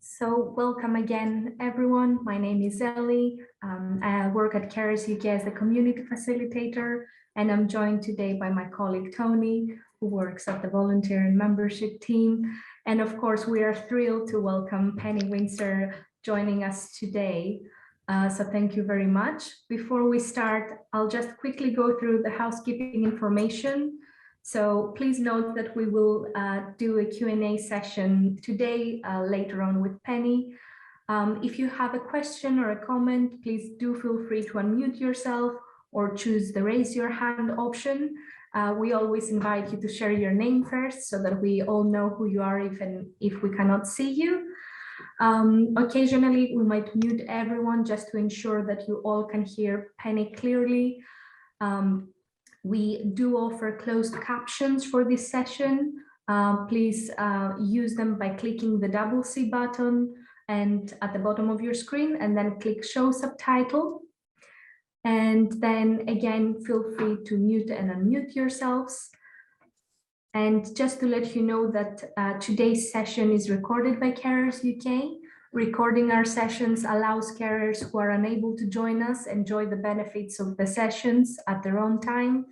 So welcome again, everyone. My name is Ellie. I work at Carers UK as the community facilitator, and I'm joined today by my colleague Tony, who works at the volunteer and membership team. And of course, we are thrilled to welcome Penny Wincer joining us today. So thank you very much. Before we start, I'll just quickly go through the housekeeping information. So please note that we will do a Q&A session today later on with Penny. If you have a question or a comment, please do feel free to unmute yourself or choose the raise your hand option. We always invite you to share your name first so that we all know who you are if we cannot see you. Occasionally, we might mute everyone just to ensure that you all can hear Penny clearly. We do offer closed captions for this session. Please use them by clicking the double C button and at the bottom of your screen, and then click show subtitle. And then again, feel free to mute and unmute yourselves. And just to let you know that today's session is recorded by Carers UK. Recording our sessions allows carers who are unable to join us enjoy the benefits of the sessions at their own time.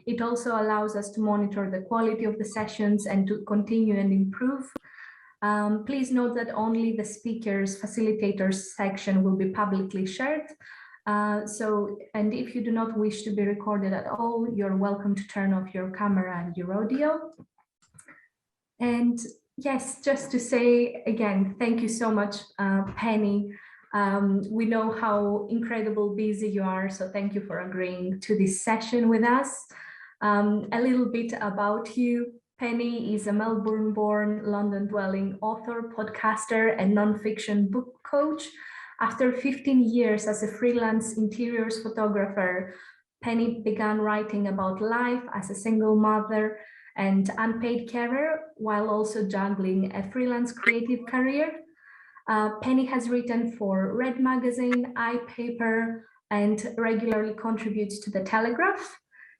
It also allows us to monitor the quality of the sessions and to continue and improve. Please note that only the speakers, facilitators section will be publicly shared. And if you do not wish to be recorded at all, you're welcome to turn off your camera and your audio. And yes, just to say again, thank you so much, Penny. We know how incredible busy you are, so thank you for agreeing to this session with us. A little bit about you. Penny is a Melbourne-born, London-dwelling author, podcaster, and non-fiction book coach. After 15 years as a freelance interiors photographer, Penny began writing about life as a single mother and unpaid carer, while also juggling a freelance creative career. Penny has written for Red Magazine, iPaper, and regularly contributes to The Telegraph.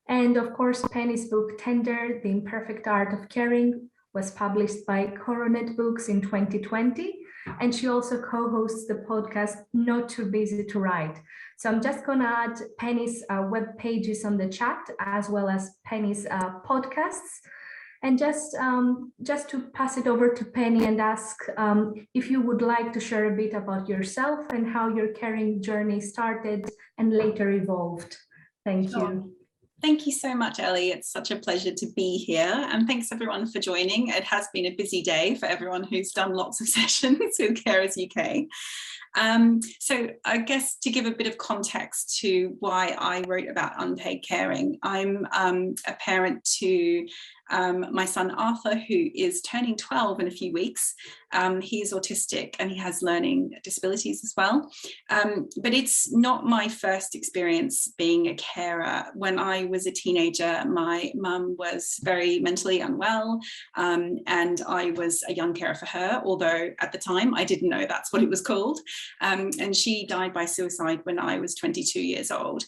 And of course, Penny's book, Tender, The Imperfect Art of Caring, was published by Coronet Books in 2020. And she also co-hosts the podcast, Not Too Busy to Write. So I'm just gonna add Penny's web pages on the chat, as well as Penny's podcasts. And just to pass it over to Penny and ask if you would like to share a bit about yourself and how your caring journey started and later evolved. Thank you. Thank you so much, Ellie. It's such a pleasure to be here. And thanks everyone for joining. It has been a busy day for everyone who's done lots of sessions with Carers UK. So I guess to give a bit of context to why I wrote about unpaid caring, I'm a parent to my son Arthur, who is turning 12 in a few weeks. He's autistic and he has learning disabilities as well. But it's not my first experience being a carer. When I was a teenager, my mum was very mentally unwell, and I was a young carer for her, although at the time I didn't know that's what it was called. And she died by suicide when I was 22 years old.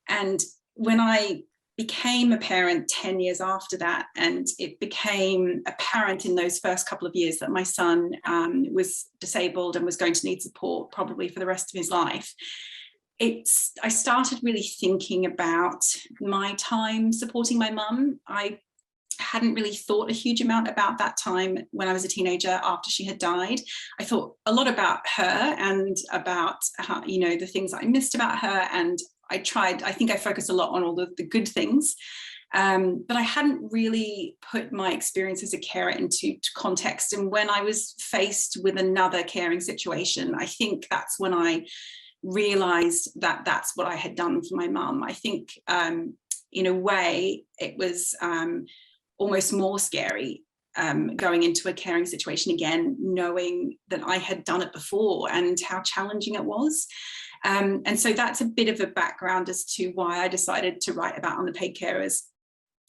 And when I became a parent 10 years after that, and it became apparent in those first couple of years that my son was disabled and was going to need support probably for the rest of his life, I started really thinking about my time supporting my mum. I hadn't really thought a huge amount about that time when I was a teenager after she had died. I thought a lot about her and about how, the things I missed about her, and I think I focused a lot on all the good things, but I hadn't really put my experience as a carer into context. And when I was faced with another caring situation, I think that's when I realized that that's what I had done for my mum. I think in a way it was almost more scary going into a caring situation again, knowing that I had done it before and how challenging it was. And so that's a bit of a background as to why I decided to write about unpaid carers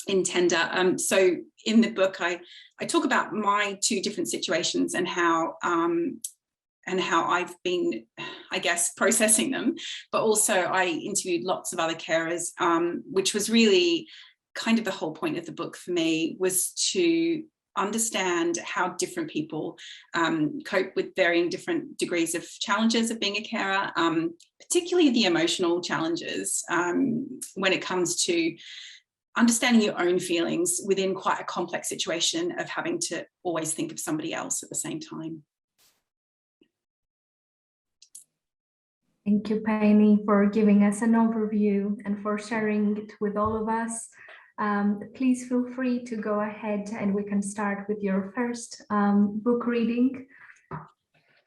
in Tender. So in the book, I talk about my two different situations and how I've been, I guess, processing them, but also I interviewed lots of other carers, which was really kind of the whole point of the book for me, was to understand how different people cope with varying different degrees of challenges of being a carer, particularly the emotional challenges when it comes to understanding your own feelings within quite a complex situation of having to always think of somebody else at the same time. Thank you, Penny, for giving us an overview and for sharing it with all of us. Please feel free to go ahead and we can start with your first book reading.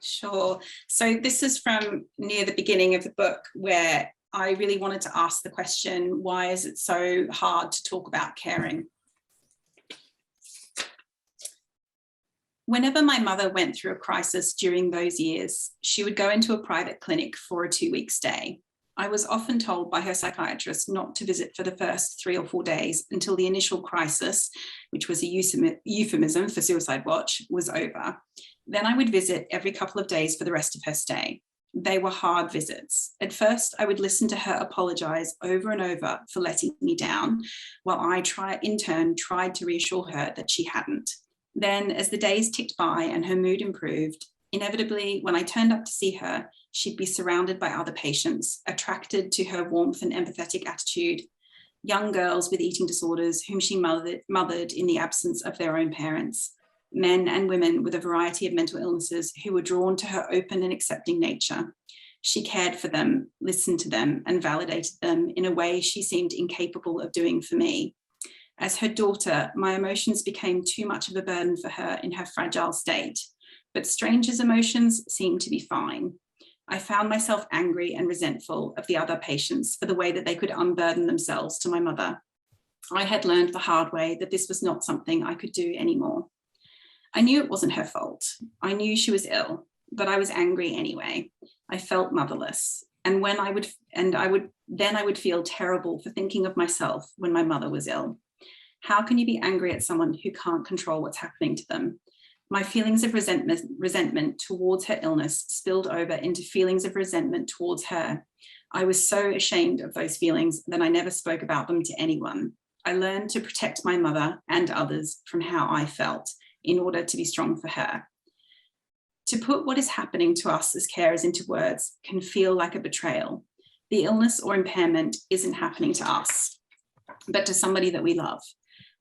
Sure. So this is from near the beginning of the book, where I really wanted to ask the question, why is it so hard to talk about caring? Whenever my mother went through a crisis during those years, she would go into a private clinic for a 2-week stay. I was often told by her psychiatrist not to visit for the first 3 or 4 days until the initial crisis, which was a euphemism for suicide watch, was over. Then I would visit every couple of days for the rest of her stay. They were hard visits. At first, I would listen to her apologize over and over for letting me down, while I in turn tried to reassure her that she hadn't. Then, as the days ticked by and her mood improved, inevitably, when I turned up to see her, she'd be surrounded by other patients, attracted to her warmth and empathetic attitude, young girls with eating disorders whom she mothered in the absence of their own parents, men and women with a variety of mental illnesses who were drawn to her open and accepting nature. She cared for them, listened to them, and validated them in a way she seemed incapable of doing for me. As her daughter, my emotions became too much of a burden for her in her fragile state, but strangers' emotions seemed to be fine. I found myself angry and resentful of the other patients for the way that they could unburden themselves to my mother. I had learned the hard way that this was not something I could do anymore. I knew it wasn't her fault. I knew she was ill, but I was angry anyway. I felt motherless. And I would feel terrible for thinking of myself when my mother was ill. How can you be angry at someone who can't control what's happening to them? My feelings of resentment towards her illness spilled over into feelings of resentment towards her. I was so ashamed of those feelings that I never spoke about them to anyone. I learned to protect my mother and others from how I felt in order to be strong for her. To put what is happening to us as carers into words can feel like a betrayal. The illness or impairment isn't happening to us, but to somebody that we love.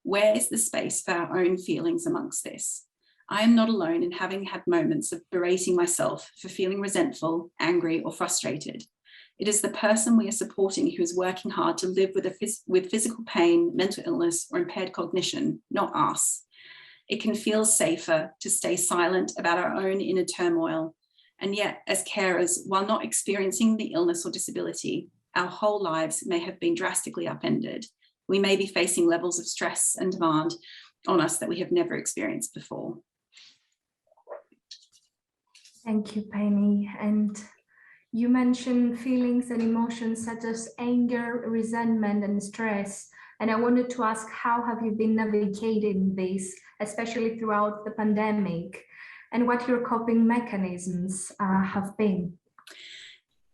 Where is the space for our own feelings amongst this? I am not alone in having had moments of berating myself for feeling resentful, angry, or frustrated. It is the person we are supporting who is working hard to live with physical pain, mental illness, or impaired cognition, not us. It can feel safer to stay silent about our own inner turmoil. And yet, as carers, while not experiencing the illness or disability, our whole lives may have been drastically upended. We may be facing levels of stress and demand on us that we have never experienced before. Thank you, Penny. And you mentioned feelings and emotions such as anger, resentment, and stress. And I wanted to ask, how have you been navigating this, especially throughout the pandemic, and what your coping mechanisms have been?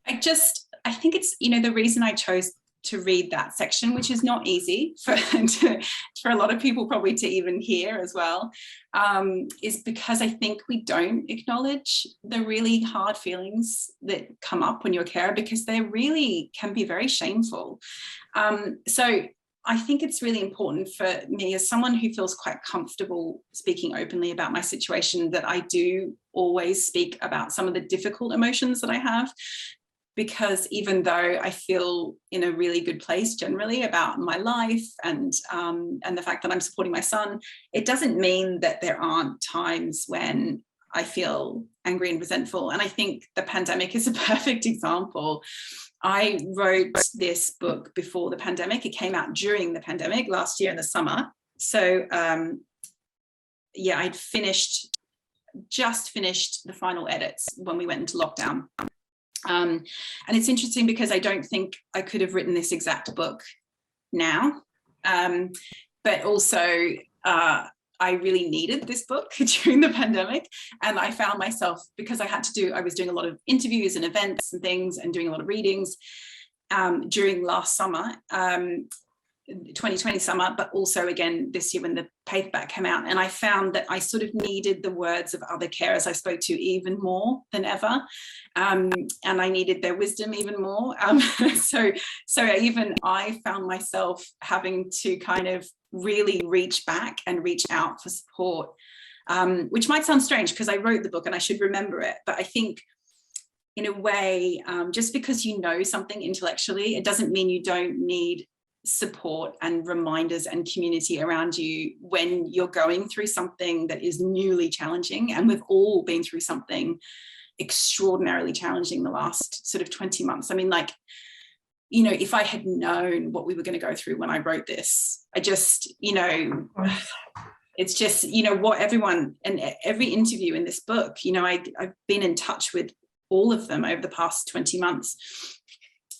I think it's, the reason I chose to read that section, which is not easy for a lot of people probably to even hear as well, is because I think we don't acknowledge the really hard feelings that come up when you're a carer, because they really can be very shameful. So I think it's really important for me, as someone who feels quite comfortable speaking openly about my situation, that I do always speak about some of the difficult emotions that I have. Because even though I feel in a really good place generally about my life and the fact that I'm supporting my son, it doesn't mean that there aren't times when I feel angry and resentful. And I think the pandemic is a perfect example. I wrote this book before the pandemic. It came out during the pandemic last year in the summer. So yeah, I'd just finished the final edits when we went into lockdown. And it's interesting because I don't think I could have written this exact book now, but also I really needed this book during the pandemic. And I found myself, because I was doing a lot of interviews and events and things and doing a lot of readings during last summer, 2020 summer, but also again this year when the paperback came out. And I found that I sort of needed the words of other carers I spoke to even more than ever. And I needed their wisdom even more. So even I found myself having to kind of really reach back and reach out for support, which might sound strange because I wrote the book and I should remember it. But I think in a way, just because you know something intellectually, it doesn't mean you don't need support and reminders and community around you when you're going through something that is newly challenging. And we've all been through something extraordinarily challenging the last sort of 20 months. I mean, like, you know, if I had known what we were going to go through when I wrote this, I just, you know, it's just, you know, what everyone and every interview in this book, you know, I've been in touch with all of them over the past 20 months.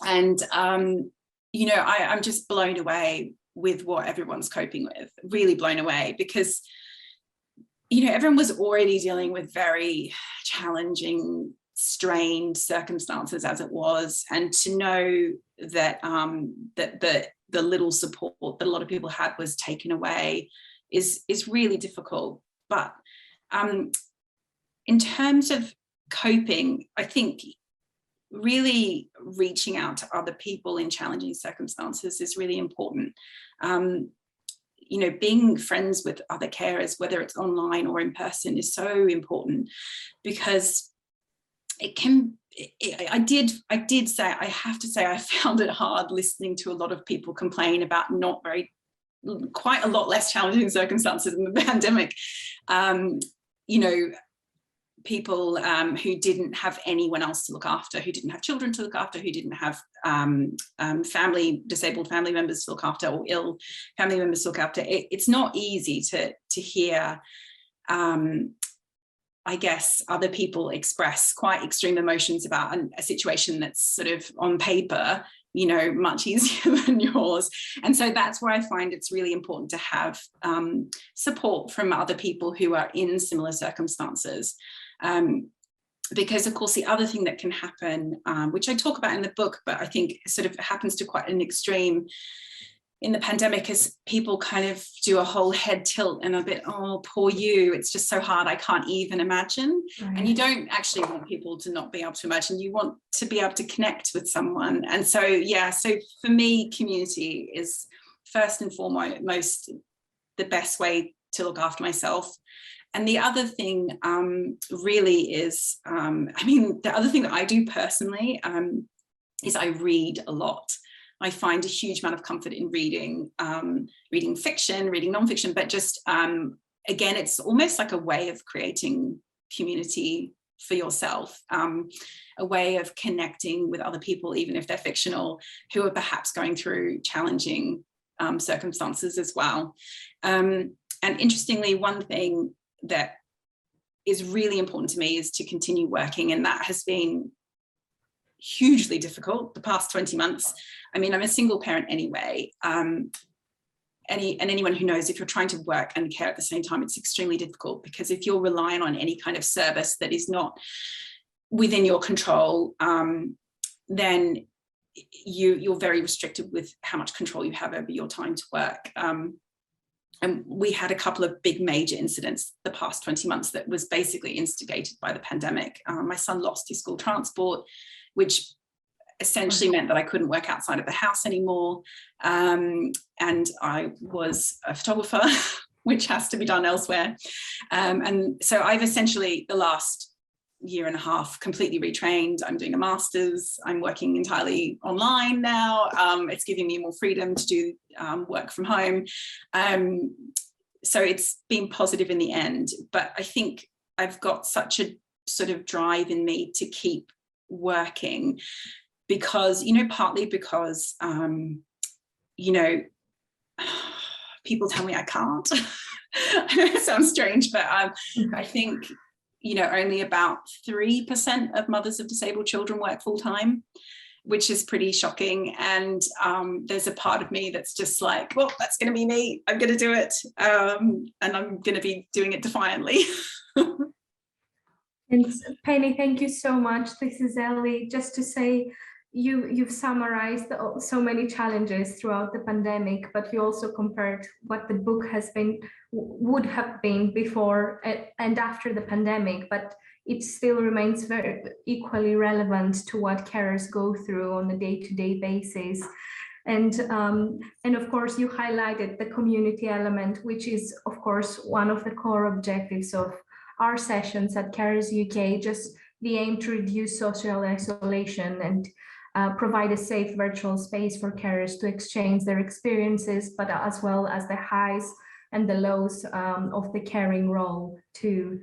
And, you know, I'm just blown away with what everyone's coping with, really blown away, because, you know, everyone was already dealing with very challenging, strained circumstances as it was. And to know that that the little support that a lot of people had was taken away is really difficult. But in terms of coping, I think really reaching out to other people in challenging circumstances is really important. You know, being friends with other carers, whether it's online or in person, is so important, because it can, I did say, I have to say, I found it hard listening to a lot of people complain about quite a lot less challenging circumstances in the pandemic. You know, people who didn't have anyone else to look after, who didn't have children to look after, who didn't have disabled family members to look after, or ill family members to look after. It's not easy to hear, I guess, other people express quite extreme emotions about a situation that's sort of on paper, you know, much easier than yours. And so that's where I find it's really important to have support from other people who are in similar circumstances. Because of course the other thing that can happen, which I talk about in the book, but I think sort of happens to quite an extreme in the pandemic, is people kind of do a whole head tilt and a bit, oh, poor you, it's just so hard, I can't even imagine. Right. And you don't actually want people to not be able to imagine, you want to be able to connect with someone. And so, yeah, so for me, community is first and foremost the best way to look after myself. And the other thing really is, I mean, the other thing that I do personally is I read a lot. I find a huge amount of comfort in reading, reading fiction, reading nonfiction, but just, again, it's almost like a way of creating community for yourself, a way of connecting with other people, even if they're fictional, who are perhaps going through challenging circumstances as well. And interestingly, one thing that is really important to me is to continue working, and that has been hugely difficult the past 20 months. I mean, I'm a single parent anyway, anyone who knows, if you're trying to work and care at the same time, it's extremely difficult, because if you're relying on any kind of service that is not within your control, then you're very restricted with how much control you have over your time to work. And we had a couple of big major incidents the past 20 months that was basically instigated by the pandemic. My son lost his school transport, which essentially meant that I couldn't work outside of the house anymore. And I was a photographer, which has to be done elsewhere. And so I've essentially, the last year and a half, completely retrained. I'm doing a master's. I'm working entirely online now. It's giving me more freedom to do work from home. So it's been positive in the end, but I think I've got such a sort of drive in me to keep working, because, you know, partly because, you know, people tell me I can't. I know it sounds strange, but I think, you know, only about 3% of mothers of disabled children work full time, which is pretty shocking. And there's a part of me that's just like, well, that's going to be me. I'm going to do it. And I'm going to be doing it defiantly. And Penny, thank you so much. This is Ellie. Just to say, you've summarized so many challenges throughout the pandemic, but you also compared what the book would have been before and after the pandemic, but it still remains very equally relevant to what carers go through on a day-to-day basis. And of course, you highlighted the community element, which is, of course, one of the core objectives of our sessions at Carers UK, just the aim to reduce social isolation and provide a safe virtual space for carers to exchange their experiences, but as well as the highs and the lows of the caring role too.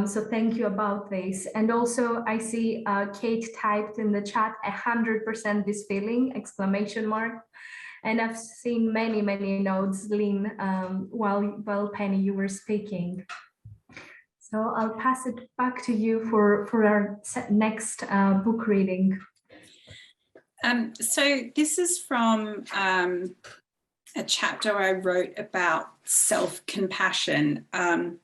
So thank you about this. And also I see Kate typed in the chat 100% this feeling, exclamation mark. And I've seen many notes, Lynn, while Penny, you were speaking. So I'll pass it back to you for our next book reading. So this is from a chapter I wrote about self-compassion. And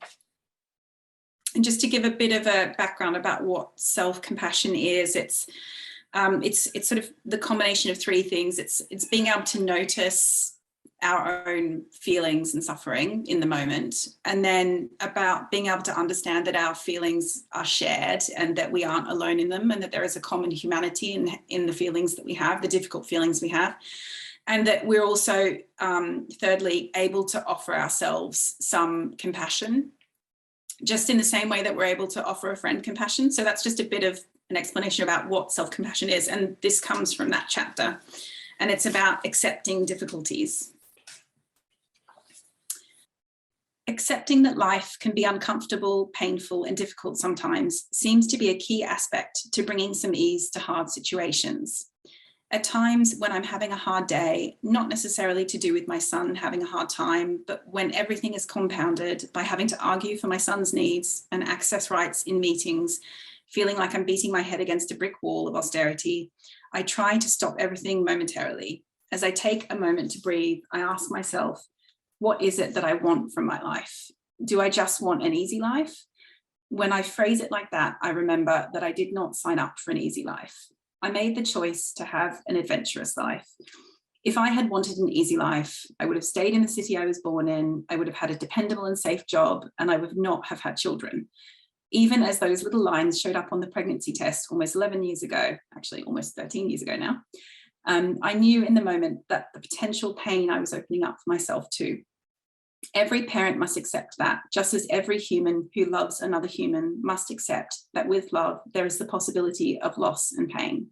just to give a bit of a background about what self-compassion is, it's sort of the combination of three things. It's being able to notice our own feelings and suffering in the moment, and then about being able to understand that our feelings are shared and that we aren't alone in them, and that there is a common humanity in the feelings that we have, the difficult feelings we have, and that we're also, thirdly, able to offer ourselves some compassion, just in the same way that we're able to offer a friend compassion. So that's just a bit of an explanation about what self-compassion is, and this comes from that chapter, and it's about accepting difficulties. Accepting that life can be uncomfortable, painful, and difficult sometimes seems to be a key aspect to bringing some ease to hard situations. At times when I'm having a hard day, not necessarily to do with my son having a hard time, but when everything is compounded by having to argue for my son's needs and access rights in meetings, feeling like I'm beating my head against a brick wall of austerity, I try to stop everything momentarily. As I take a moment to breathe, I ask myself, what is it that I want from my life? Do I just want an easy life? When I phrase it like that, I remember that I did not sign up for an easy life. I made the choice to have an adventurous life. If I had wanted an easy life, I would have stayed in the city I was born in, I would have had a dependable and safe job, and I would not have had children. Even as those little lines showed up on the pregnancy test almost 11 years ago, actually almost 13 years ago now, I knew in the moment that the potential pain I was opening up for myself too. Every parent must accept that, just as every human who loves another human must accept that with love, there is the possibility of loss and pain.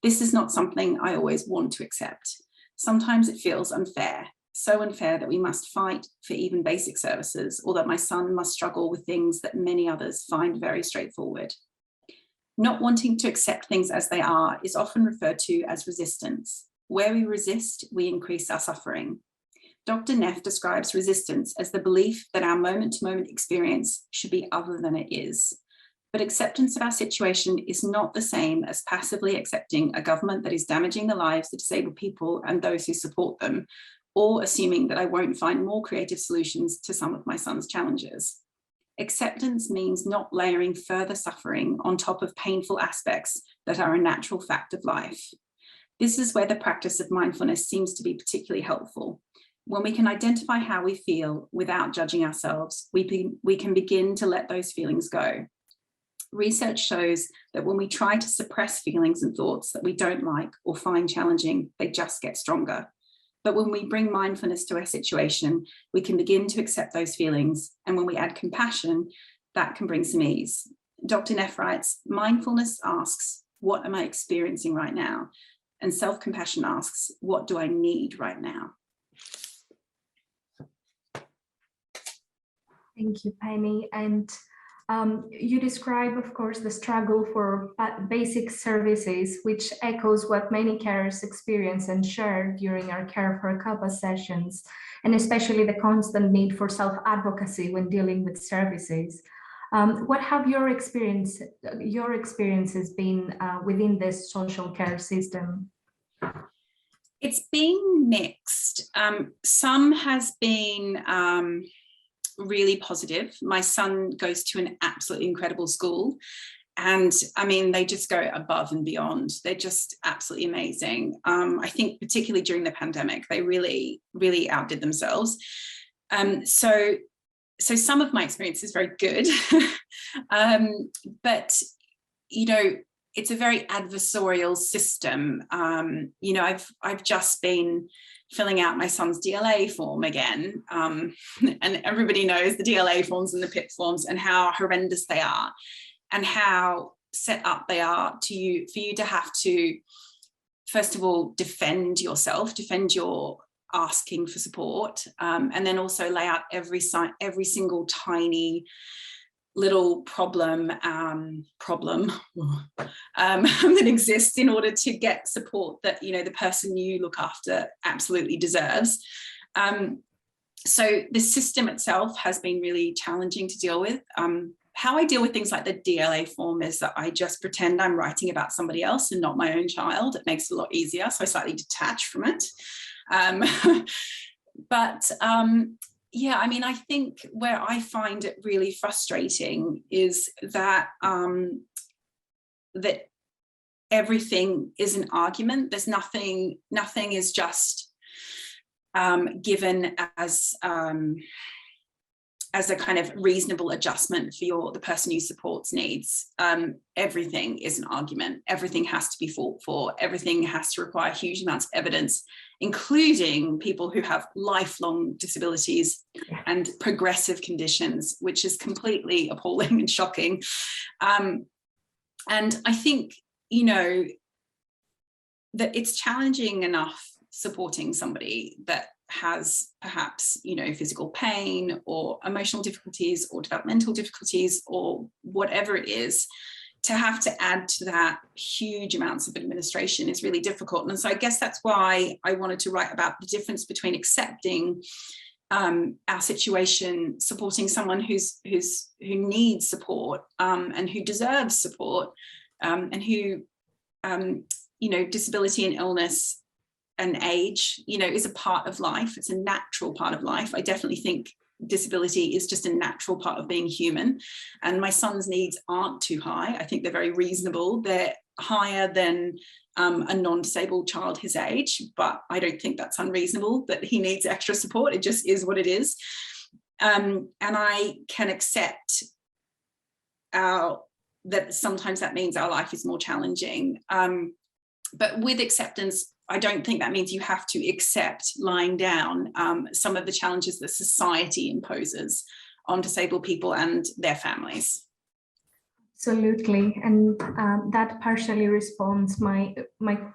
This is not something I always want to accept. Sometimes it feels unfair, so unfair that we must fight for even basic services, or that my son must struggle with things that many others find very straightforward. Not wanting to accept things as they are is often referred to as resistance. Where we resist, we increase our suffering. Dr. Neff describes resistance as the belief that our moment-to-moment experience should be other than it is. But acceptance of our situation is not the same as passively accepting a government that is damaging the lives of disabled people and those who support them, or assuming that I won't find more creative solutions to some of my son's challenges. Acceptance means not layering further suffering on top of painful aspects that are a natural fact of life. This is where the practice of mindfulness seems to be particularly helpful. When we can identify how we feel without judging ourselves, we can begin to let those feelings go. Research shows that when we try to suppress feelings and thoughts that we don't like or find challenging, they just get stronger. But when we bring mindfulness to our situation, we can begin to accept those feelings. And when we add compassion, that can bring some ease. Dr. Neff writes, mindfulness asks, what am I experiencing right now? And self-compassion asks, what do I need right now? Thank you, Penny. And you describe, of course, the struggle for basic services, which echoes what many carers experience and share during our Care for a Cuppa sessions, and especially the constant need for self-advocacy when dealing with services. What have your experiences been within this social care system? It's been mixed. Some has been really positive. My son goes to an absolutely incredible school, And I mean, they just go above and beyond. They're just absolutely amazing. I think particularly during the pandemic, they really, really outdid themselves. So some of my experience is very good, but, you know, it's a very adversarial system. You know, I've just been filling out my son's DLA form again. And everybody knows the DLA forms and the PIP forms and how horrendous they are and how set up they are for you to have to, first of all, defend yourself, defend your asking for support, and then also lay out every single tiny little problem that exists in order to get support that, you know, the person you look after absolutely deserves. So the system itself has been really challenging to deal with. How I deal with things like the DLA form is that I just pretend I'm writing about somebody else and not my own child. It makes it a lot easier, so I slightly detach from it. Yeah, I mean, I think where I find it really frustrating is that that everything is an argument. There's nothing is just given as a kind of reasonable adjustment for the person you support's needs. Everything is an argument. Everything has to be fought for. Everything has to require huge amounts of evidence, including people who have lifelong disabilities and progressive conditions, which is completely appalling and shocking. And I think, you know, that it's challenging enough supporting somebody that has perhaps, you know, physical pain or emotional difficulties or developmental difficulties or whatever it is. To have to add to that huge amounts of administration is really difficult. And so I guess that's why I wanted to write about the difference between accepting our situation, supporting someone who needs support and who deserves support, and who, you know, disability and illness and age, you know, is a part of life. It's a natural part of life. I definitely think disability is just a natural part of being human, and my son's needs aren't too high. I think they're very reasonable. They're higher than a non-disabled child his age, but I don't think that's unreasonable that he needs extra support. It just is what it is. And I can accept that sometimes that means our life is more challenging, but with acceptance, I don't think that means you have to accept lying down some of the challenges that society imposes on disabled people and their families. Absolutely, and that partially responds my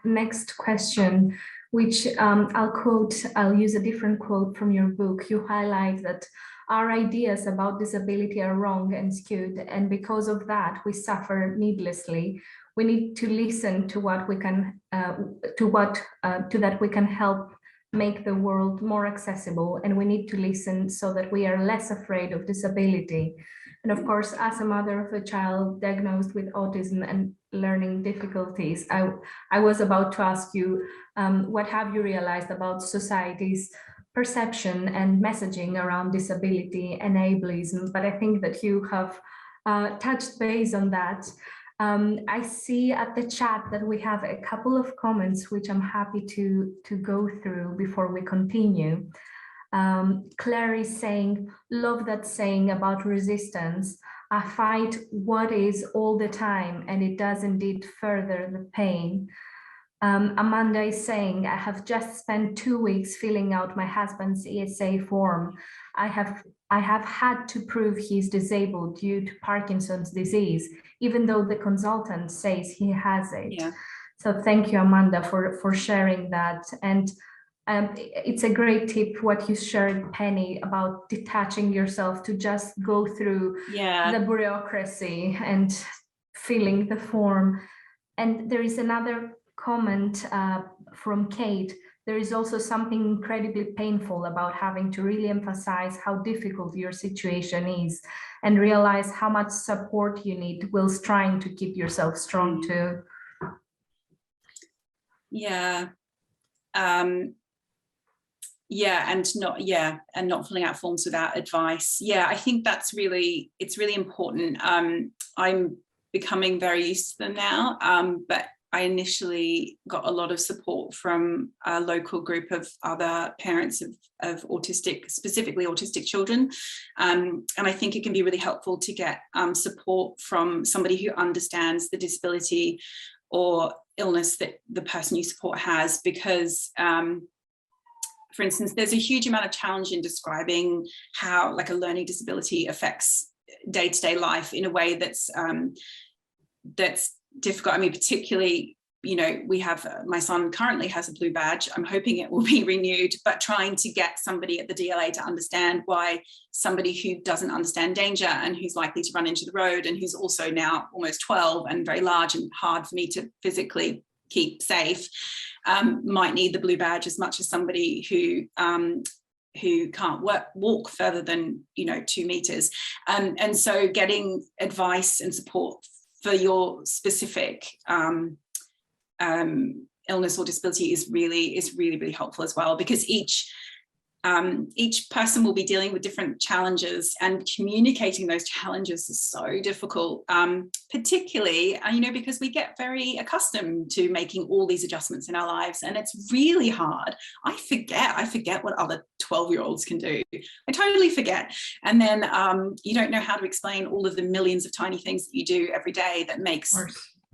next question, which I'll use a different quote from your book. You highlight that our ideas about disability are wrong and skewed, and because of that, we suffer needlessly. We need to listen to what we can, that we can help make the world more accessible, and we need to listen so that we are less afraid of disability. And of course, as a mother of a child diagnosed with autism and learning difficulties, I was about to ask you, what have you realized about society's perception and messaging around disability and ableism? But I think that you have touched base on that. I see at the chat that we have a couple of comments which I'm happy to go through before we continue. Claire is saying, love that saying about resistance. I fight what is all the time, and it does indeed further the pain. Amanda is saying, I have just spent 2 weeks filling out my husband's ESA form. I have had to prove he's disabled due to Parkinson's disease, even though the consultant says he has it. Yeah. So thank you, Amanda, for sharing that. And it's a great tip what you shared, Penny, about detaching yourself to just go through the bureaucracy and filling the form. And there is another comment from Kate. There is also something incredibly painful about having to really emphasize how difficult your situation is and realize how much support you need whilst trying to keep yourself strong too. Yeah. And not filling out forms without advice. Yeah, I think that's it's really important. I'm becoming very used to them now. But I initially got a lot of support from a local group of other parents of autistic, specifically autistic children. And I think it can be really helpful to get support from somebody who understands the disability or illness that the person you support has, because for instance, there's a huge amount of challenge in describing how like a learning disability affects day-to-day life in a way that's difficult. I mean, particularly, you know, we have, my son currently has a blue badge. I'm hoping it will be renewed, but trying to get somebody at the DLA to understand why somebody who doesn't understand danger and who's likely to run into the road and who's also now almost 12 and very large and hard for me to physically keep safe, might need the blue badge as much as somebody who can't walk further than, you know, 2 meters. And so getting advice and support for your specific illness or disability is really helpful as well, because each person will be dealing with different challenges, and communicating those challenges is so difficult, particularly, you know, because we get very accustomed to making all these adjustments in our lives, and it's really hard. I forget what other 12-year-olds can do. I totally forget. And then you don't know how to explain all of the millions of tiny things that you do every day that makes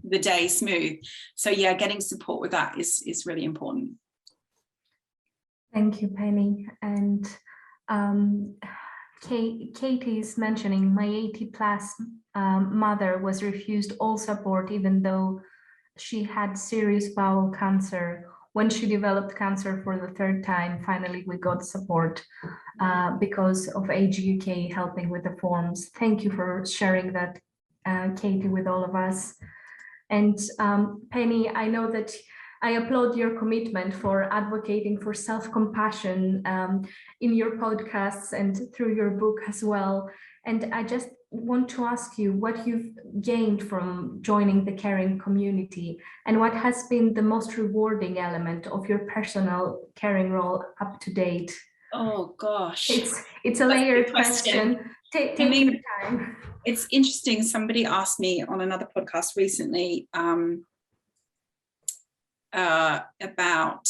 the day smooth. So yeah, getting support with that is really important. Thank you, Penny. And Katie is mentioning my 80+ mother was refused all support, even though she had serious bowel cancer. When she developed cancer for the 3rd time, finally we got support because of Age UK helping with the forms. Thank you for sharing that, Katie, with all of us. And Penny, I know that I applaud your commitment for advocating for self-compassion in your podcasts and through your book as well. And I just want to ask you what you've gained from joining the caring community, and what has been the most rewarding element of your personal caring role up to date. Oh gosh, it's a layered question. Take your time. It's interesting. Somebody asked me on another podcast recently about,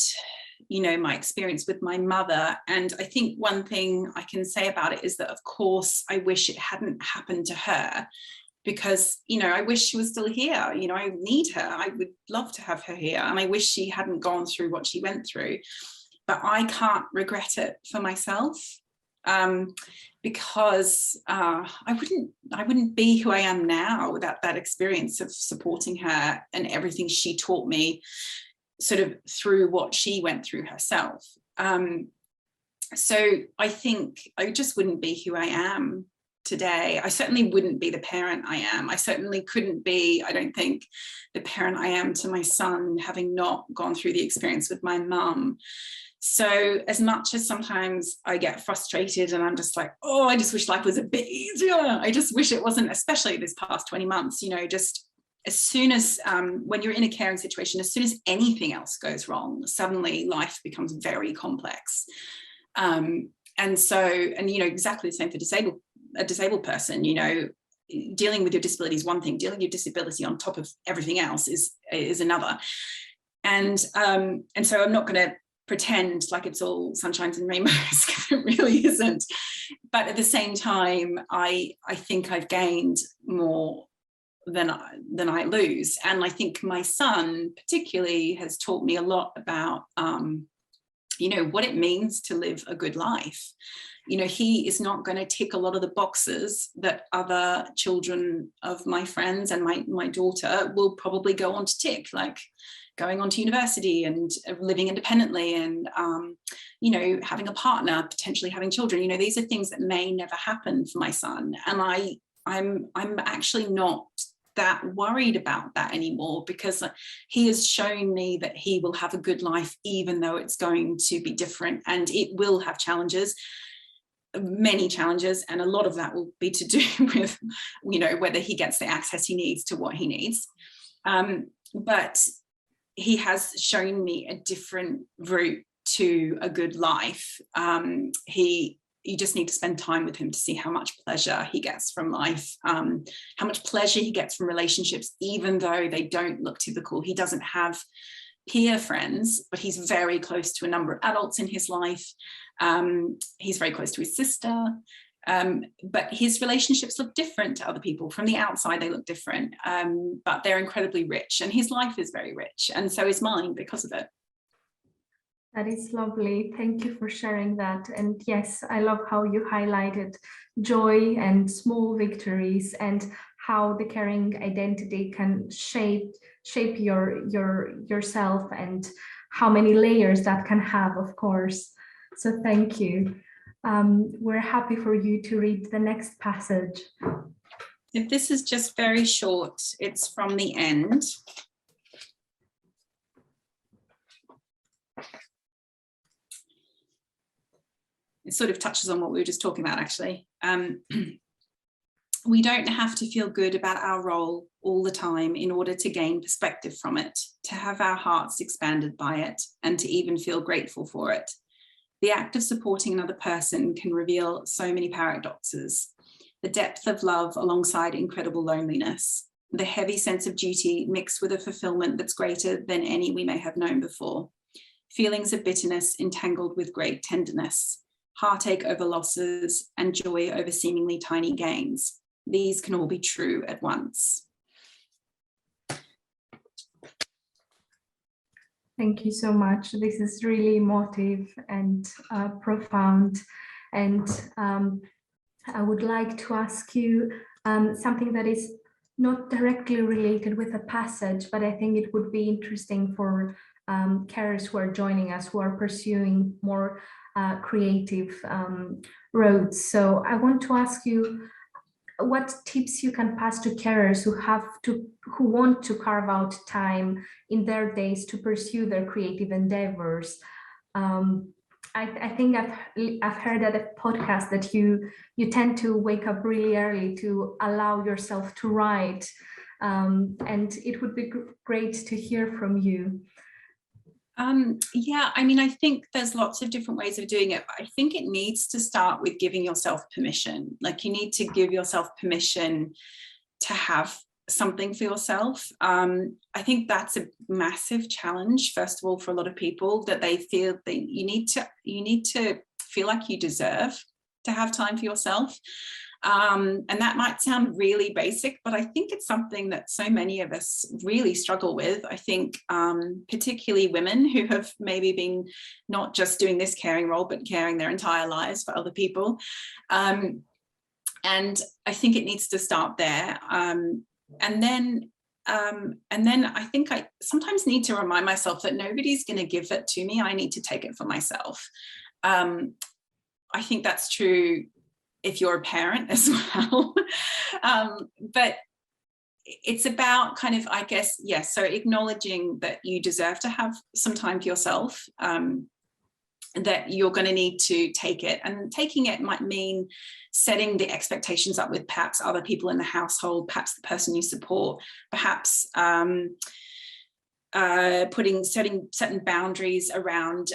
you know, my experience with my mother. And I think one thing I can say about it is that, of course, I wish it hadn't happened to her, because, you know, I wish she was still here. You know, I need her. I would love to have her here. And I wish she hadn't gone through what she went through. But I can't regret it for myself, because I wouldn't be who I am now without that experience of supporting her and everything she taught me, sort of through what she went through herself. So I think I just wouldn't be who I am today. I certainly wouldn't be the parent I am. I certainly couldn't be, I don't think, the parent I am to my son, having not gone through the experience with my mum. So as much as sometimes I get frustrated and I'm just like, oh, I just wish life was a bit easier. I just wish it wasn't, especially this past 20 months, you know, just as soon as when you're in a caring situation, as soon as anything else goes wrong, suddenly life becomes very complex. And you know, exactly the same for a disabled person, you know, dealing with your disability is one thing, dealing with your disability on top of everything else is another. And so I'm not going to pretend like it's all sunshines and rainbows, because it really isn't. But at the same time, I think I've gained more than I lose. And I think my son particularly has taught me a lot about, you know, what it means to live a good life. You know, he is not going to tick a lot of the boxes that other children of my friends and my daughter will probably go on to tick, like going on to university and living independently and, you know, having a partner, potentially having children. You know, these are things that may never happen for my son. And I'm actually not that worried about that anymore, because he has shown me that he will have a good life, even though it's going to be different, and it will have challenges, many challenges, and a lot of that will be to do with, you know, whether he gets the access he needs to what he needs. But he has shown me a different route to a good life. He you just need to spend time with him to see how much pleasure he gets from life, how much pleasure he gets from relationships, even though they don't look typical. He doesn't have peer friends, but he's very close to a number of adults in his life. He's very close to his sister. But his relationships look different to other people. From the outside, they look different, but they're incredibly rich, and his life is very rich, and so is mine because of it. That is lovely. Thank you for sharing that. And yes, I love how you highlighted joy and small victories, and how the caring identity can shape yourself, and how many layers that can have, of course. So thank you. We're happy for you to read the next passage. If this is just very short, it's from the end. It sort of touches on what we were just talking about, actually. We don't have to feel good about our role all the time in order to gain perspective from it, to have our hearts expanded by it, and to even feel grateful for it. The act of supporting another person can reveal so many paradoxes. The depth of love alongside incredible loneliness, the heavy sense of duty mixed with a fulfillment that's greater than any we may have known before. Feelings of bitterness entangled with great tenderness, heartache over losses, and joy over seemingly tiny gains. These can all be true at once. Thank you so much. This is really emotive and profound. And I would like to ask you something that is not directly related with a passage, but I think it would be interesting for carers who are joining us, who are pursuing more creative roads. So I want to ask you what tips you can pass to carers who want to carve out time in their days to pursue their creative endeavors. I think I've heard at a podcast that you tend to wake up really early to allow yourself to write, and it would be great to hear from you. Yeah, I mean, I think there's lots of different ways of doing it, but I think it needs to start with giving yourself permission. Like, you need to give yourself permission to have something for yourself. I think that's a massive challenge, first of all, for a lot of people, that they feel that you need to feel like you deserve to have time for yourself. And that might sound really basic, but I think it's something that so many of us really struggle with. I think particularly women who have maybe been not just doing this caring role, but caring their entire lives for other people. And I think it needs to start there. And then I think I sometimes need to remind myself that nobody's going to give it to me. I need to take it for myself. I think that's true if you're a parent as well. But it's about kind of, I guess, yes, so acknowledging that you deserve to have some time for yourself, that you're going to need to take it. And taking it might mean setting the expectations up with perhaps other people in the household, perhaps the person you support, perhaps setting certain boundaries around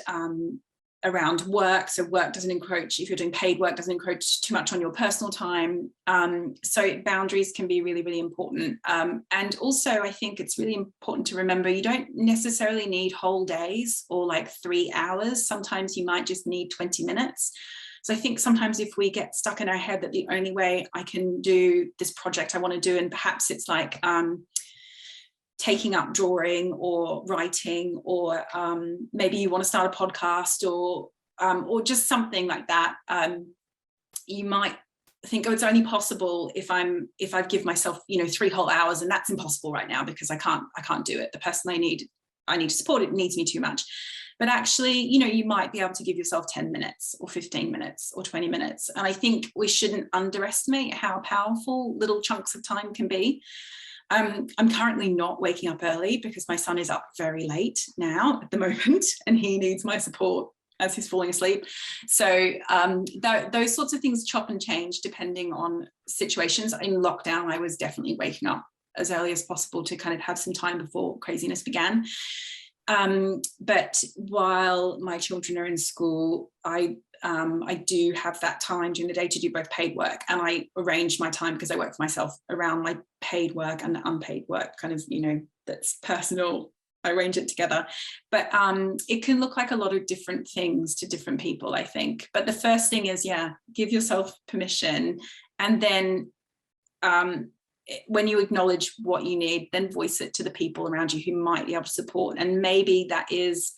work. So work doesn't encroach, if you're doing paid work, doesn't encroach too much on your personal time. So boundaries can be really, really important. And also, I think it's really important to remember you don't necessarily need whole days or like 3 hours. Sometimes you might just need 20 minutes. So I think sometimes if we get stuck in our head that the only way I can do this project I want to do, and perhaps it's like taking up drawing or writing, or maybe you want to start a podcast, or just something like that. You might think, oh, it's only possible if I've give myself 3 whole hours, and that's impossible right now because I can't do it. The person I need to support, it needs me too much. But actually, you might be able to give yourself 10 minutes or 15 minutes or 20 minutes. And I think we shouldn't underestimate how powerful little chunks of time can be. I'm currently not waking up early because my son is up very late now at the moment, and he needs my support as he's falling asleep. So those sorts of things chop and change depending on situations. In lockdown, I was definitely waking up as early as possible to kind of have some time before craziness began. But while my children are in school, I I do have that time during the day to do both paid work, and I arrange my time, because I work for myself, around my paid work and unpaid work, kind of, that's personal. I arrange it together. But it can look like a lot of different things to different people, I think. But the first thing is, give yourself permission. And then when you acknowledge what you need, then voice it to the people around you who might be able to support. And maybe that is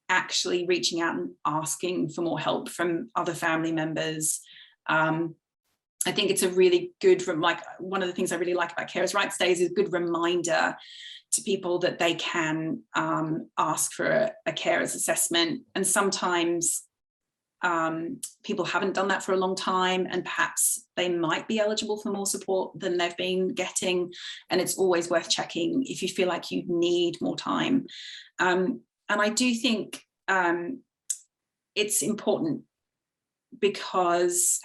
actually reaching out and asking for more help from other family members. I think it's a really good, like, one of the things I really like about Carers' Rights Day is a good reminder to people that they can ask for a carer's assessment. And sometimes people haven't done that for a long time, and perhaps they might be eligible for more support than they've been getting. And it's always worth checking if you feel like you need more time. And I do think it's important, because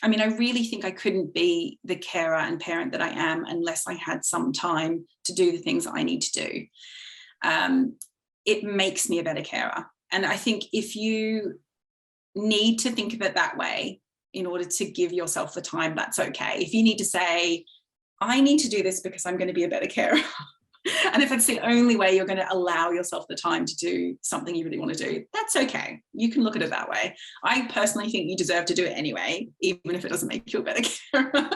I really think I couldn't be the carer and parent that I am unless I had some time to do the things I need to do. It makes me a better carer. And I think if you need to think of it that way in order to give yourself the time, that's okay. If you need to say, I need to do this because I'm going to be a better carer, and if it's the only way you're going to allow yourself the time to do something you really want to do, that's okay. You can look at it that way. I personally think you deserve to do it anyway, even if it doesn't make you a better carer.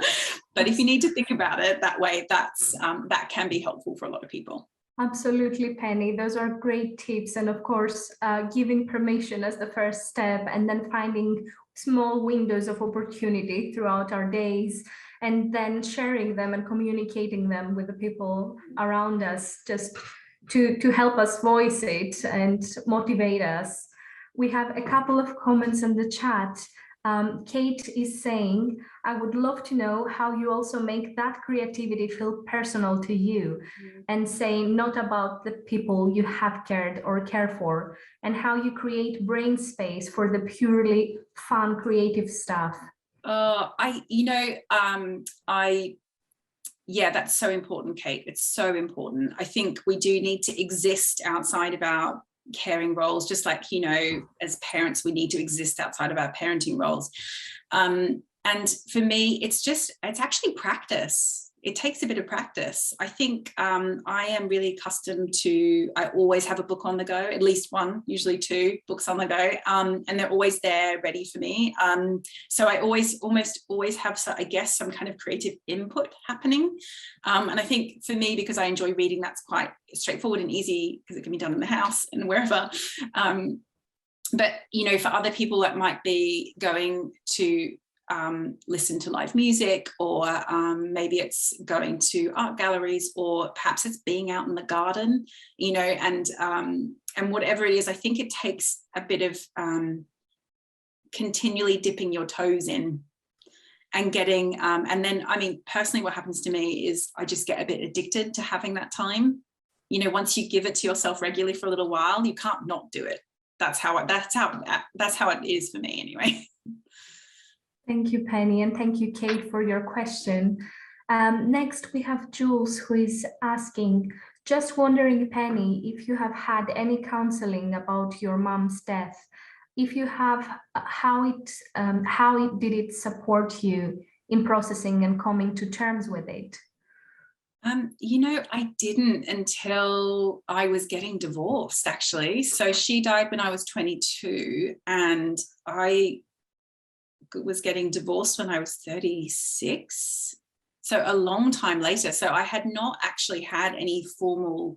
But if you need to think about it that way, that can be helpful for a lot of people. Absolutely, Penny. Those are great tips. And of course, giving permission as the first step, and then finding small windows of opportunity throughout our days, and then sharing them and communicating them with the people around us, just to help us voice it and motivate us. We have a couple of comments in the chat. Kate is saying, I would love to know how you also make that creativity feel personal to you, and saying not about the people you have cared or care for, and how you create brain space for the purely fun, creative stuff. That's so important, Kate. It's so important. I think we do need to exist outside of our caring roles, just like, as parents, we need to exist outside of our parenting roles. And for me, it's actually practice. It takes a bit of practice. I think I am really accustomed to, I always have a book on the go, at least one, usually two books on the go, and they're always there ready for me. So I almost always have, I guess, some kind of creative input happening. And I think for me, because I enjoy reading, that's quite straightforward and easy, because it can be done in the house and wherever. But, for other people, that might be going to listen to live music, or maybe it's going to art galleries, or perhaps it's being out in the garden, and whatever it is. I think it takes a bit of continually dipping your toes in and getting, and then, personally, what happens to me is I just get a bit addicted to having that time. Once you give it to yourself regularly for a little while, you can't not do it. That's how it is for me anyway. Thank you, Penny, and thank you, Kate, for your question. Next, we have Jules, who is asking, just wondering, Penny, if you have had any counseling about your mom's death. If you have, how did it support you in processing and coming to terms with it? I didn't until I was getting divorced, actually. So she died when I was 22, and I was getting divorced when I was 36, so a long time later. So I had not actually had any formal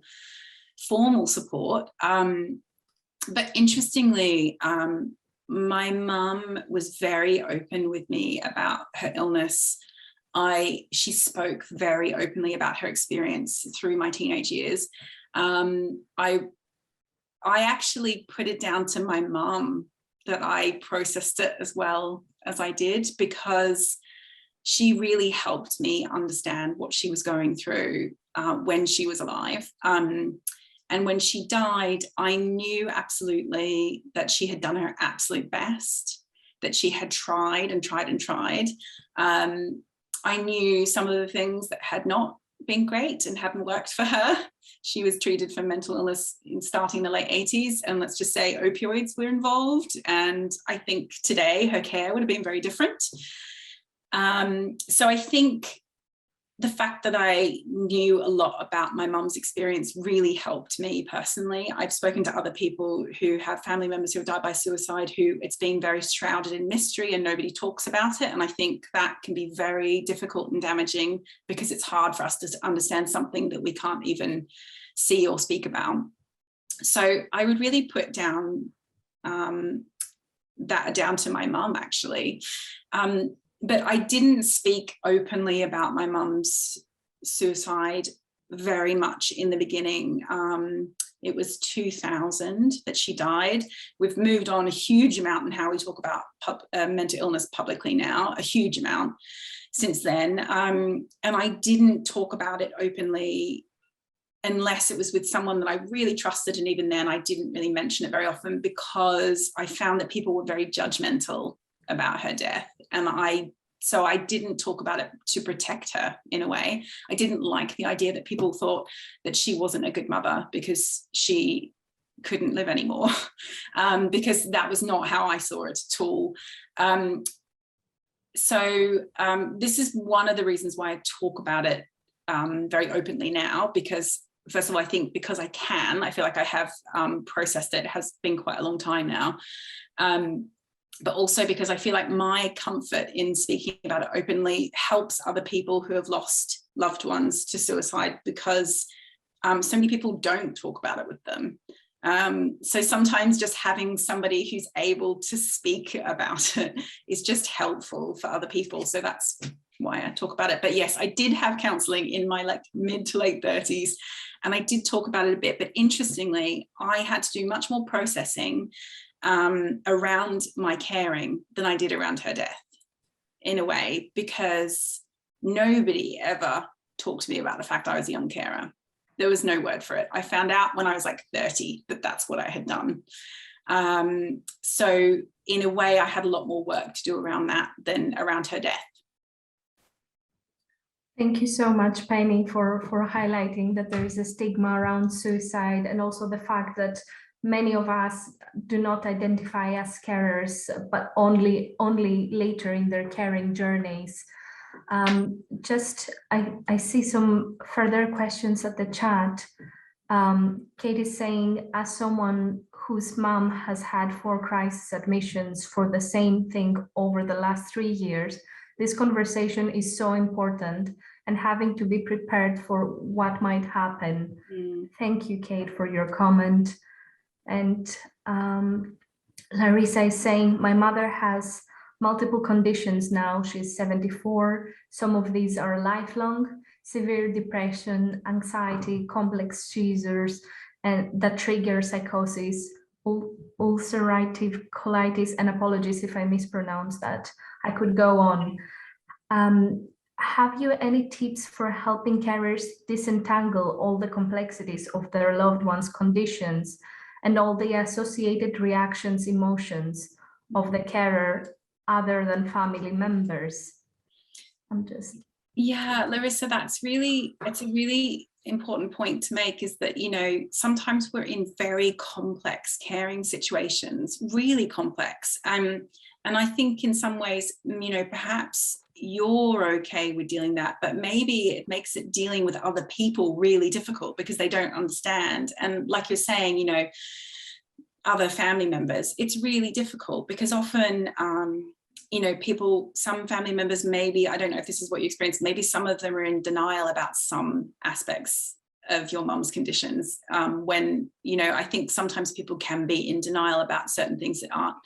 support, but interestingly, my mum was very open with me about her illness. She spoke very openly about her experience through my teenage years. I actually put it down to my mum that I processed it as well as I did, because she really helped me understand what she was going through when she was alive. And when she died, I knew absolutely that she had done her absolute best, that she had tried and tried and tried. I knew some of the things that had not been great and hadn't worked for her. She was treated for mental illness starting in the late 80s, and let's just say opioids were involved. And I think today her care would have been very different. So I think the fact that I knew a lot about my mum's experience really helped me personally. I've spoken to other people who have family members who have died by suicide, who it's been very shrouded in mystery and nobody talks about it. And I think that can be very difficult and damaging, because it's hard for us to understand something that we can't even see or speak about. So I would really put down that down to my mum, actually. But I didn't speak openly about my mum's suicide very much in the beginning. It was 2000 that she died. We've moved on a huge amount in how we talk about mental illness publicly now, a huge amount since then. And I didn't talk about it openly unless it was with someone that I really trusted. And even then I didn't really mention it very often, because I found that people were very judgmental about her death. And so I didn't talk about it to protect her in a way. I didn't like the idea that people thought that she wasn't a good mother because she couldn't live anymore, because that was not how I saw it at all. This is one of the reasons why I talk about it very openly now, because first of all, I think because I feel like I have processed it. It has been quite a long time now. But also because I feel like my comfort in speaking about it openly helps other people who have lost loved ones to suicide, because so many people don't talk about it with them. So sometimes just having somebody who's able to speak about it is just helpful for other people. So that's why I talk about it. But yes, I did have counselling in my mid to late 30s, and I did talk about it a bit. But interestingly, I had to do much more processing around my caring than I did around her death, in a way, because nobody ever talked to me about the fact I was a young carer. There was no word for it. I found out when I was like 30 that that's what I had done. So in a way, I had a lot more work to do around that than around her death. Thank you so much, Penny, for highlighting that there is a stigma around suicide, and also the fact that many of us do not identify as carers, but only later in their caring journeys. I see some further questions at the chat. Kate is saying, as someone whose mom has had 4 crisis admissions for the same thing over the last 3 years, this conversation is so important, and having to be prepared for what might happen. Thank you, Kate, for your comment. And Larissa is saying, my mother has multiple conditions now. She's 74. Some of these are lifelong: severe depression, anxiety, complex seizures, and that trigger psychosis, ulcerative colitis, and apologies if I mispronounce that. I could go on. Have you any tips for helping carers disentangle all the complexities of their loved ones' conditions and all the associated reactions, emotions of the carer other than family members? Yeah, Larissa, it's a really important point to make, is that, you know, sometimes we're in very complex caring situations, really complex. And I think in some ways, you know, perhaps you're okay with dealing that, but maybe it makes it dealing with other people really difficult because they don't understand. And like you're saying, you know, other family members, it's really difficult because often, you know, some family members, maybe, I don't know if this is what you experienced, maybe some of them are in denial about some aspects of your mum's conditions, when, you know, I think sometimes people can be in denial about certain things that aren't,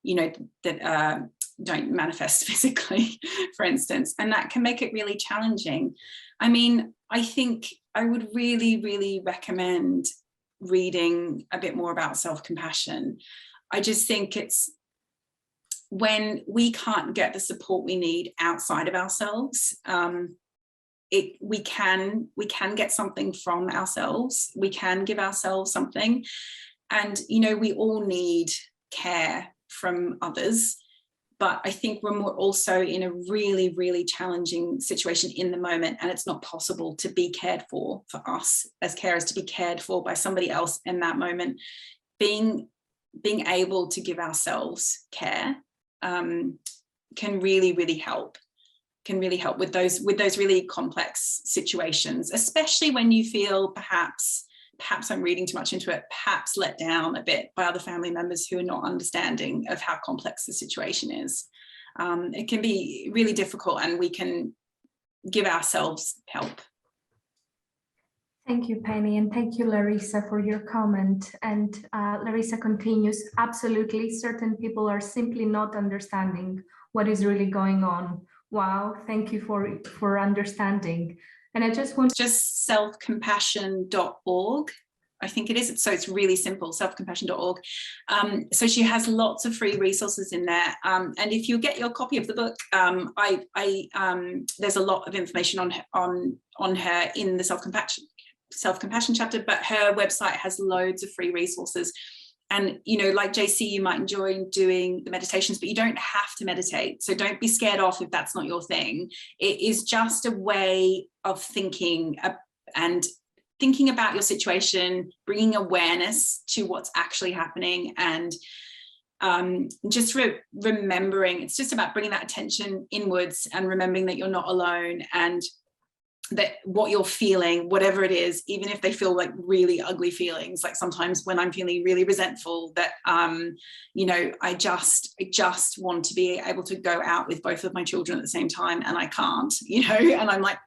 you know, that don't manifest physically, for instance, and that can make it really challenging. I mean, I think I would really, really recommend reading a bit more about self-compassion. I just think it's when we can't get the support we need outside of ourselves, we can get something from ourselves. We can give ourselves something, and you know, we all need care from others, But I think when we're also in a really, really challenging situation in the moment, and it's not possible to be cared for us as carers to be cared for by somebody else in that moment, being able to give ourselves care can really, really help. Can really help with those really complex situations, especially when you feel perhaps I'm reading too much into it, perhaps let down a bit by other family members who are not understanding of how complex the situation is. It can be really difficult, and we can give ourselves help. Thank you, Penny, and thank you, Larissa, for your comment. And Larissa continues, absolutely, certain people are simply not understanding what is really going on. Wow, thank you for understanding. And I just want just selfcompassion.org, I think it is. So it's really simple, selfcompassion.org. So she has lots of free resources in there. And if you get your copy of the book, there's a lot of information on her in the self-compassion chapter, but her website has loads of free resources. And, you know, like JC, you might enjoy doing the meditations, but you don't have to meditate. So don't be scared off if that's not your thing. It is just a way of thinking and thinking about your situation, bringing awareness to what's actually happening, and just remembering, it's just about bringing that attention inwards and remembering that you're not alone, and that what you're feeling, whatever it is, even if they feel like really ugly feelings, like sometimes when I'm feeling really resentful, that you know, I just want to be able to go out with both of my children at the same time, and I can't, you know, and I'm like,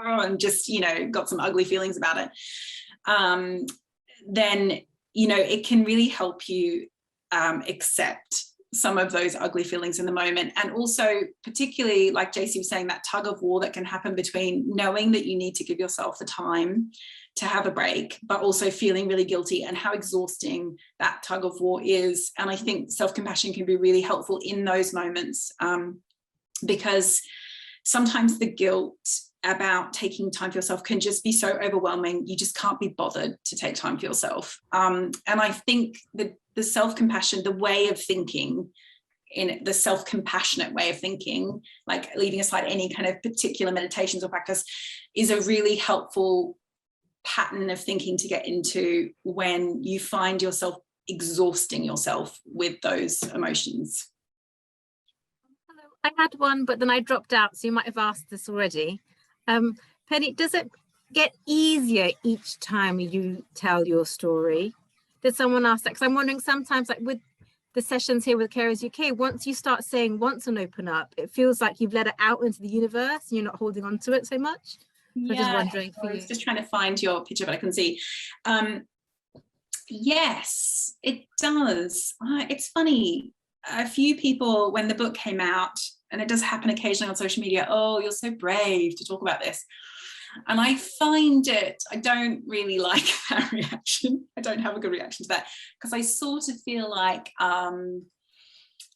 and just, you know, got some ugly feelings about it, then, you know, it can really help you accept some of those ugly feelings in the moment. And also, particularly like JC was saying, that tug of war that can happen between knowing that you need to give yourself the time to have a break, but also feeling really guilty, and how exhausting that tug of war is. And I think self-compassion can be really helpful in those moments, because sometimes the guilt about taking time for yourself can just be so overwhelming, you just can't be bothered to take time for yourself. And I think that the self-compassion, the way of thinking, in the self-compassionate way of thinking, like leaving aside any kind of particular meditations or practice, is a really helpful pattern of thinking to get into when you find yourself exhausting yourself with those emotions. Hello, I had one, but then I dropped out, so you might have asked this already. Penny, does it get easier each time you tell your story? Did someone ask that? Because I'm wondering sometimes, like with the sessions here with Carers UK, once you start saying once and open up, it feels like you've let it out into the universe and you're not holding on to it so much. So yeah, just wondering for you. I was just trying to find your picture, but I couldn't see. Yes, it does. It's funny. A few people, when the book came out, and it does happen occasionally on social media, oh, you're so brave to talk about this. And I find it, I don't really like that reaction. I don't have a good reaction to that, because I sort of feel like I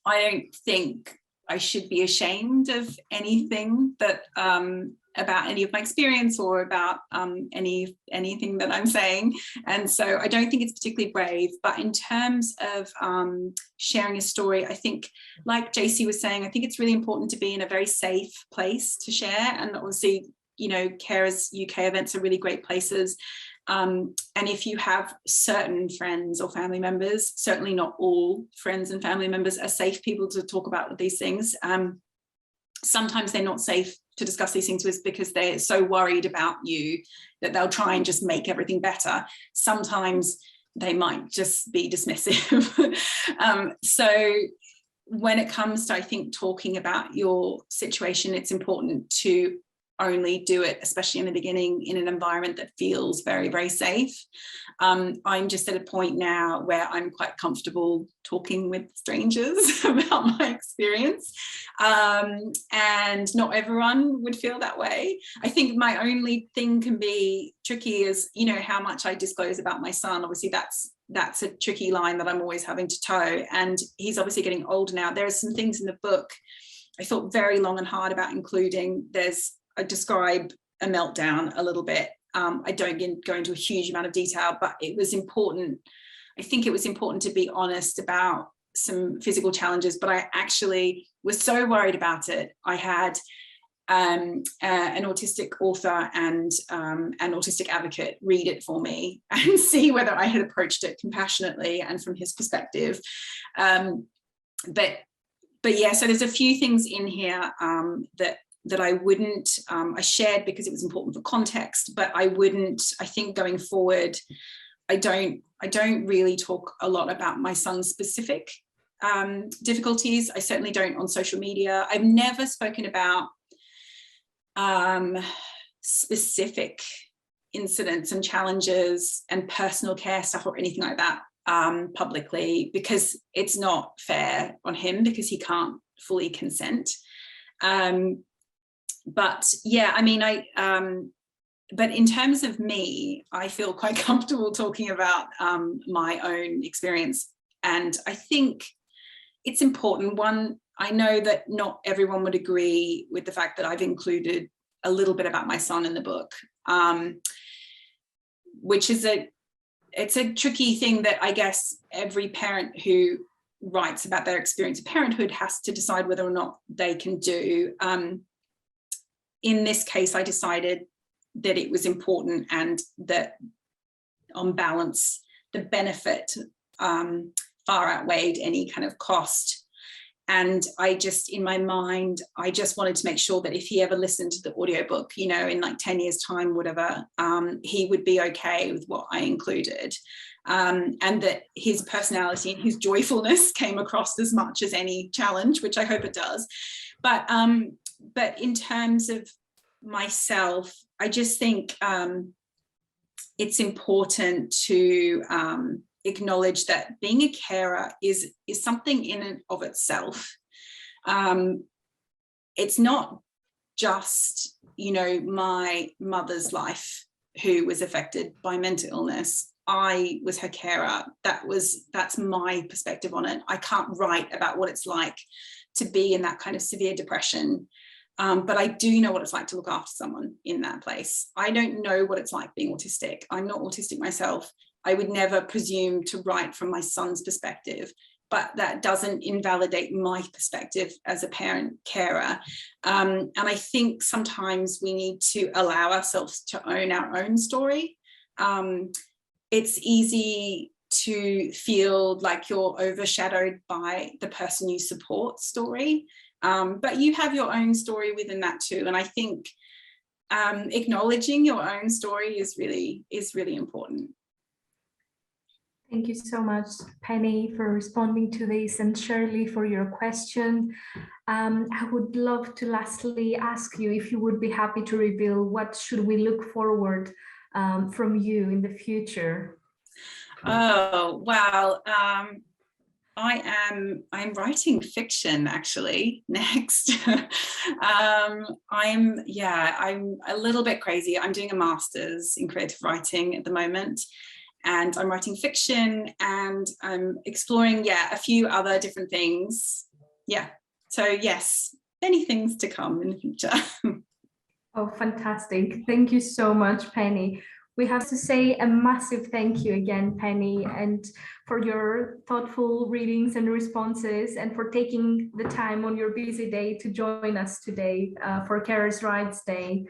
don't think I should be ashamed of anything that about any of my experience or about anything that I'm saying. And so I don't think it's particularly brave. But in terms of sharing a story, I think, like JC was saying, I think it's really important to be in a very safe place to share. And obviously, you know, Carers UK events are really great places. And if you have certain friends or family members, certainly not all friends and family members are safe people to talk about these things. Sometimes they're not safe to discuss these things with because they're so worried about you that they'll try and just make everything better. Sometimes they might just be dismissive. So when it comes to, I think, talking about your situation, it's important to only do it, especially in the beginning, in an environment that feels very, very safe. I'm just at a point now where I'm quite comfortable talking with strangers about my experience, and not everyone would feel that way. I think my only thing can be tricky is, you know, how much I disclose about my son. Obviously that's a tricky line that I'm always having to toe, and he's obviously getting older now. There are some things in the book I thought very long and hard about including. I describe a meltdown a little bit. I don't go into a huge amount of detail, but it was important. I think it was important to be honest about some physical challenges, but I actually was so worried about it. I had an autistic author and an autistic advocate read it for me and see whether I had approached it compassionately and from his perspective. But yeah, so there's a few things in here that I wouldn't, I shared because it was important for context, but I think going forward, I don't really talk a lot about my son's specific difficulties. I certainly don't on social media. I've never spoken about specific incidents and challenges and personal care stuff or anything like that publicly, because it's not fair on him because he can't fully consent. But yeah, I mean, but in terms of me, I feel quite comfortable talking about my own experience. And I think it's important. One, I know that not everyone would agree with the fact that I've included a little bit about my son in the book, which is it's a tricky thing that I guess every parent who writes about their experience of parenthood has to decide whether or not they can do. In this case, I decided that it was important and that on balance, the benefit far outweighed any kind of cost. And I just, in my mind, I just wanted to make sure that if he ever listened to the audiobook, you know, in like 10 years time, whatever, he would be okay with what I included. And that his personality and his joyfulness came across as much as any challenge, which I hope it does. But in terms of myself, I just think it's important to acknowledge that being a carer is something in and of itself. It's not just, you know, my mother's life who was affected by mental illness. I was her carer. That's my perspective on it. I can't write about what it's like to be in that kind of severe depression. But I do know what it's like to look after someone in that place. I don't know what it's like being autistic. I'm not autistic myself. I would never presume to write from my son's perspective, but that doesn't invalidate my perspective as a parent carer. And I think sometimes we need to allow ourselves to own our own story. It's easy to feel like you're overshadowed by the person you support story. But you have your own story within that too. And I think acknowledging your own story is really important. Thank you so much, Penny, for responding to this, and Shirley for your question. I would love to lastly ask you if you would be happy to reveal what should we look forward from you in the future. Oh, wow. I'm writing fiction actually next. I'm a little bit crazy. I'm doing a master's in creative writing at the moment, and I'm writing fiction, and I'm exploring a few other different things. So yes, many things to come in the future. Oh, fantastic. Thank you so much, Penny. We have to say a massive thank you again, Penny, and for your thoughtful readings and responses, and for taking the time on your busy day to join us today for Carers' Rights Day.